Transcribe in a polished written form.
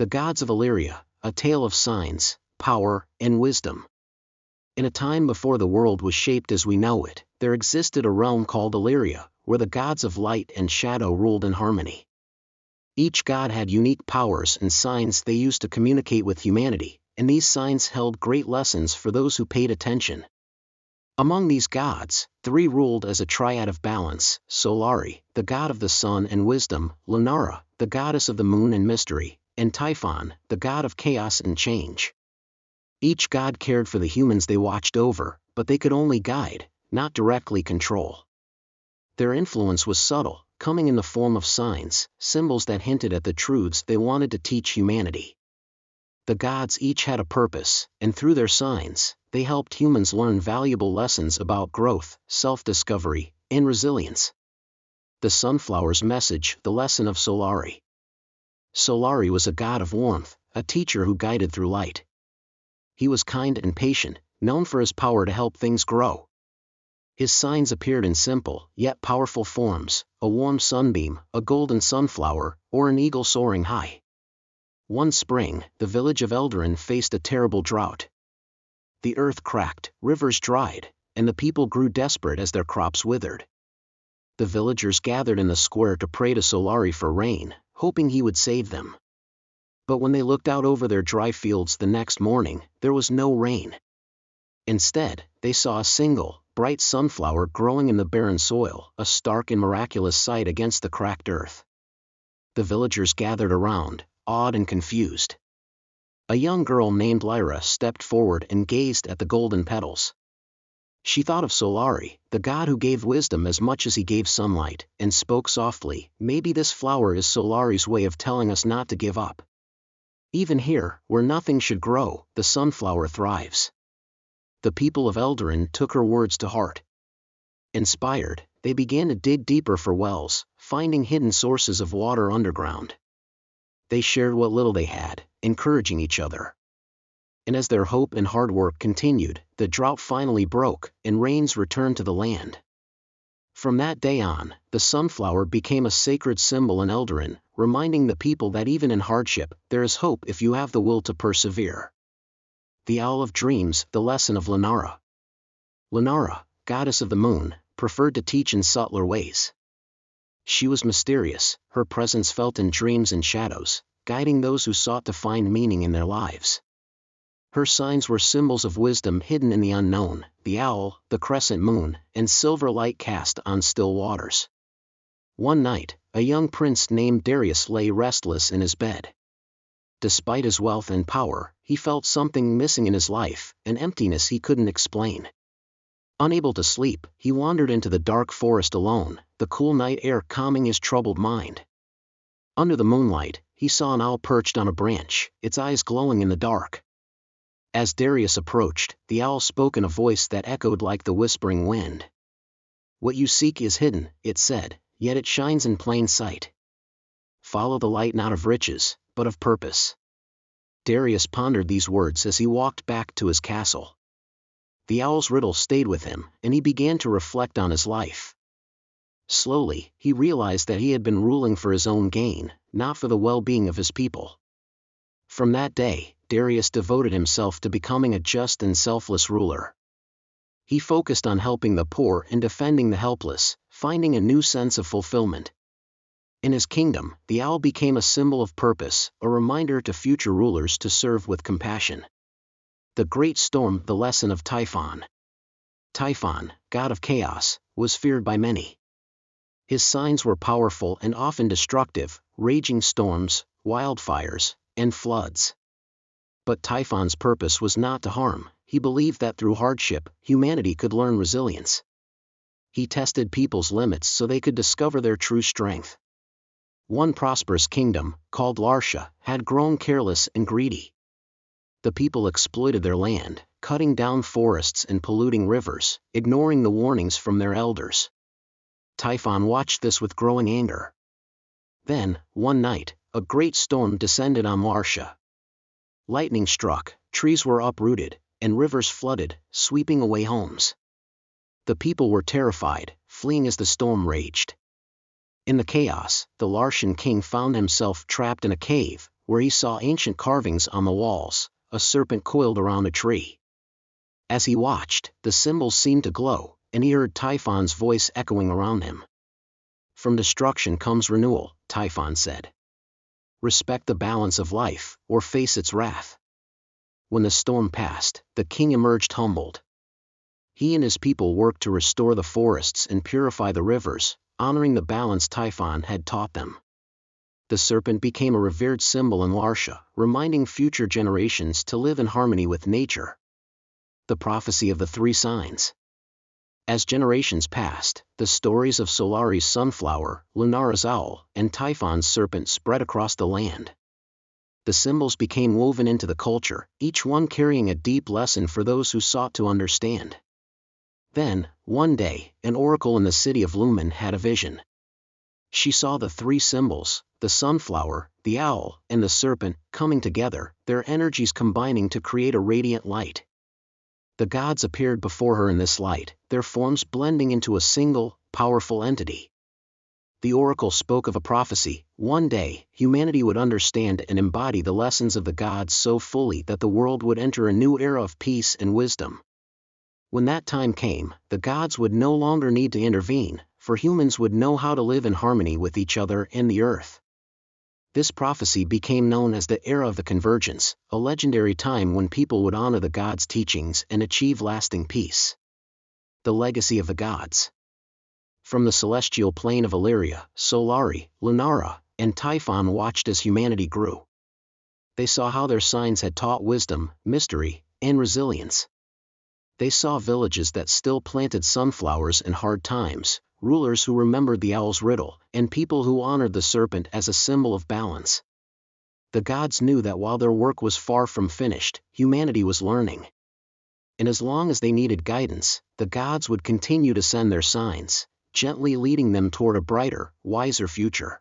The gods of Aleria, a tale of signs, power, and wisdom. In a time before the world was shaped as we know it, there existed a realm called Aleria, where the gods of light and shadow ruled in harmony. Each god had unique powers and signs they used to communicate with humanity, and these signs held great lessons for those who paid attention. Among these gods, 3 ruled as a triad of balance: Solari, the god of the sun and wisdom; Lunara, the goddess of the moon and mystery; and Typhon, the god of chaos and change. Each god cared for the humans they watched over, but they could only guide, not directly control. Their influence was subtle, coming in the form of signs, symbols that hinted at the truths they wanted to teach humanity. The gods each had a purpose, and through their signs, they helped humans learn valuable lessons about growth, self-discovery, and resilience. The sunflower's message: the lesson of Solari. Solari was a god of warmth, a teacher who guided through light. He was kind and patient, known for his power to help things grow. His signs appeared in simple, yet powerful forms: a warm sunbeam, a golden sunflower, or an eagle soaring high. One spring, the village of Eldarin faced a terrible drought. The earth cracked, rivers dried, and the people grew desperate as their crops withered. The villagers gathered in the square to pray to Solari for rain, hoping he would save them. But when they looked out over their dry fields the next morning, there was no rain. Instead, they saw a single, bright sunflower growing in the barren soil, a stark and miraculous sight against the cracked earth. The villagers gathered around, awed and confused. A young girl named Lyra stepped forward and gazed at the golden petals. She thought of Solari, the god who gave wisdom as much as he gave sunlight, and spoke softly, "Maybe this flower is Solari's way of telling us not to give up. Even here, where nothing should grow, the sunflower thrives." The people of Eldarin took her words to heart. Inspired, they began to dig deeper for wells, finding hidden sources of water underground. They shared what little they had, encouraging each other. And as their hope and hard work continued, the drought finally broke, and rains returned to the land. From that day on, the sunflower became a sacred symbol in Eldarin, reminding the people that even in hardship, there is hope if you have the will to persevere. The Owl of Dreams, the lesson of Lunara. Lunara, goddess of the moon, preferred to teach in subtler ways. She was mysterious, her presence felt in dreams and shadows, guiding those who sought to find meaning in their lives. Her signs were symbols of wisdom hidden in the unknown: the owl, the crescent moon, and silver light cast on still waters. One night, a young prince named Darius lay restless in his bed. Despite his wealth and power, he felt something missing in his life, an emptiness he couldn't explain. Unable to sleep, he wandered into the dark forest alone, the cool night air calming his troubled mind. Under the moonlight, he saw an owl perched on a branch, its eyes glowing in the dark. As Darius approached, the owl spoke in a voice that echoed like the whispering wind. "What you seek is hidden," it said, "yet it shines in plain sight. Follow the light not of riches, but of purpose." Darius pondered these words as he walked back to his castle. The owl's riddle stayed with him, and he began to reflect on his life. Slowly, he realized that he had been ruling for his own gain, not for the well-being of his people. From that day, Darius devoted himself to becoming a just and selfless ruler. He focused on helping the poor and defending the helpless, finding a new sense of fulfillment. In his kingdom, the owl became a symbol of purpose, a reminder to future rulers to serve with compassion. The Great Storm, the lesson of Typhon. Typhon, god of chaos, was feared by many. His signs were powerful and often destructive: raging storms, wildfires, and floods. But Typhon's purpose was not to harm. He believed that through hardship, humanity could learn resilience. He tested people's limits so they could discover their true strength. One prosperous kingdom, called Larsha, had grown careless and greedy. The people exploited their land, cutting down forests and polluting rivers, ignoring the warnings from their elders. Typhon watched this with growing anger. Then, one night, a great storm descended on Larsha. Lightning struck, trees were uprooted, and rivers flooded, sweeping away homes. The people were terrified, fleeing as the storm raged. In the chaos, the Larshan king found himself trapped in a cave, where he saw ancient carvings on the walls, a serpent coiled around a tree. As he watched, the symbols seemed to glow, and he heard Typhon's voice echoing around him. "From destruction comes renewal," Typhon said. "Respect the balance of life, or face its wrath." When the storm passed, the king emerged humbled. He and his people worked to restore the forests and purify the rivers, honoring the balance Typhon had taught them. The serpent became a revered symbol in Larsha, reminding future generations to live in harmony with nature. The prophecy of the three signs. As generations passed, the stories of Solari's sunflower, Lunara's owl, and Typhon's serpent spread across the land. The symbols became woven into the culture, each one carrying a deep lesson for those who sought to understand. Then, one day, an oracle in the city of Lumen had a vision. She saw the three symbols, the sunflower, the owl, and the serpent, coming together, their energies combining to create a radiant light. The gods appeared before her in this light, their forms blending into a single, powerful entity. The oracle spoke of a prophecy: one day, humanity would understand and embody the lessons of the gods so fully that the world would enter a new era of peace and wisdom. When that time came, the gods would no longer need to intervene, for humans would know how to live in harmony with each other and the earth. This prophecy became known as the Era of the Convergence, a legendary time when people would honor the gods' teachings and achieve lasting peace. The legacy of the gods. From the celestial plane of Aleria, Solari, Lunara, and Typhon watched as humanity grew. They saw how their signs had taught wisdom, mystery, and resilience. They saw villages that still planted sunflowers in hard times, rulers who remembered the owl's riddle, and people who honored the serpent as a symbol of balance. The gods knew that while their work was far from finished, humanity was learning. And as long as they needed guidance, the gods would continue to send their signs, gently leading them toward a brighter, wiser future.